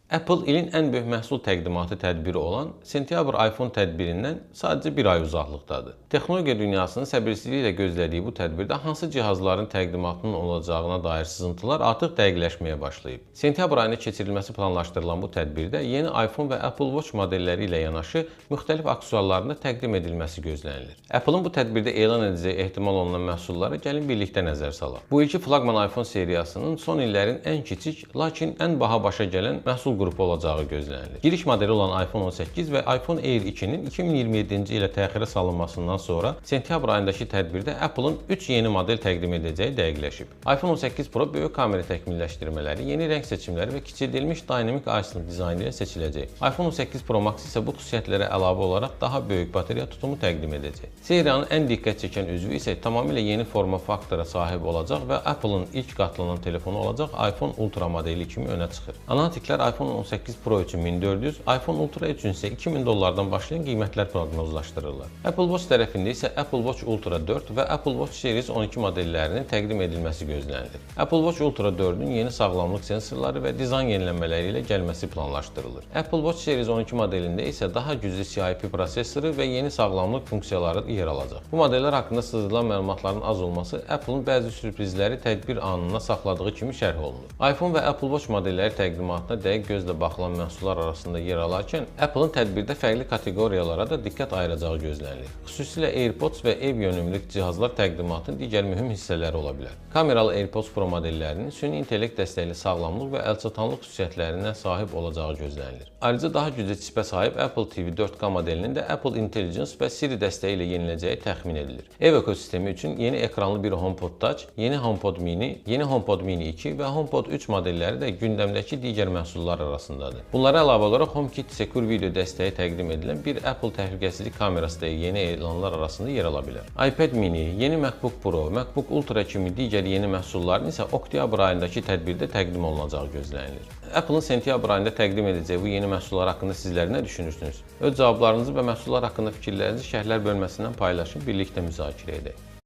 Apple ilin ən böyük məhsul təqdimatı tədbiri olan sentyabr iPhone tədbirindən sadəcə bir ay uzaqlıqdadır. Texnologiya dünyasının səbirsizliklə gözlədiyi bu tədbirdə hansı cihazların təqdimatının olacağına dair sızıntılar artıq dəqiqləşməyə başlayıb. Sentyabr ayında keçirilməsi planlaşdırılan bu tədbirdə yeni iPhone və Apple Watch modelləri ilə yanaşı müxtəlif aksesuarların da təqdim edilməsi gözlənilir. Apple'ın bu tədbirdə elan edəcəyi ehtimal olunan məhsullara gəlin birlikdə nəzər salaq. Bu ilki flaqman iPhone seriyasının son illərin ən kiçik, lakin ən baha başa gələn məhsul qrupu olacağı gözlənilir. Giriş modeli olan iPhone 18 və iPhone Air 2-nin 2027-ci ilə təxirə salınmasından sonra sentyabr ayındakı tədbirdə Apple'ın 3 yeni model təqdim edəcəyi dəqiqləşib. iPhone 18 Pro böyük kamera təkmilləşdirmələri, yeni rəng seçimləri və kiçildilmiş dinamik icing dizaynı ilə seçiləcək. iPhone 18 Pro Max isə bu xüsusiyyətlərə əlavə olaraq daha böyük bateriya tutumu təqdim edəcək. Seriyanın ən diqqət çəkən üzvü isə tamamilə yeni forma faktora sahib olacaq və Apple'ın ilk qatlanan telefonu olacaq iPhone Ultra modeli kimi önə çıxır. Analitiklər iPhone 18 Pro üçün 1400, iPhone Ultra üçün isə $2000-dan başlayan qiymətlər proqnozlaşdırırlar. Apple Watch tərəfində isə Apple Watch Ultra 4 və Apple Watch Series 12 modellərinin təqdim edilməsi gözlənilir. Apple Watch Ultra 4-ün yeni sağlamlıq sensorları və dizayn yenilənmələri ilə gəlməsi planlaşdırılır. Apple Watch Series 12 modelində isə daha güclü CIP prosesoru və yeni sağlamlıq funksiyaları yer alacaq. Bu modellər haqqında sızdırılan məlumatların az olması Apple'ın bəzi sürprizləri tədbir anına saxladığı kimi şərh olunur. iPhone və Apple Watch modelləri təqdimatına dəqiq gözlə baxılan məhsullar arasında yer alarkən, Apple'ın tədbirdə fərqli kateqoriyalara da diqqət ayıracağı gözlənilir. Xüsusilə AirPods və ev yönümlülük cihazlar təqdimatının digər mühüm hissələri ola bilər. Kameralı AirPods Pro modellərinin süni intellekt dəstəkli sağlamlıq və əlçatanlıq xüsusiyyətlərinə sahib olacağı gözlənilir. Ayrıca daha güclü çipə sahib Apple TV 4K modelinin də Apple Intelligence və Siri dəstəyi ilə yeniləcəyi təxmin edilir. Ev ekosistemi üçün yeni ekranlı bir HomePod Touch, yeni HomePod Mini, yeni HomePod Mini 2 və HomePod 3 modelləri də gündəmdəki digər məhsullar arasındadır. Bunlara əlavə olaraq HomeKit Secure video dəstəyi təqdim edilən bir Apple təhlükəsizlik kamerası da yeni elanlar arasında yer ala bilər. iPad Mini, yeni MacBook Pro, MacBook Ultra kimi digər yeni məhsulların isə oktyabr ayındakı tədbirdə təqdim olunacağı gözlənilir. Apple'ın sentyabr ayında təqdim edəcəyi bu yeni məhsullar haqqında sizlər nə düşünürsünüz? Öz cavablarınızı və məhsullar haqqında fikirlərinizi şərhlər bölməsindən paylaşın, birlikdə müzakirə edək.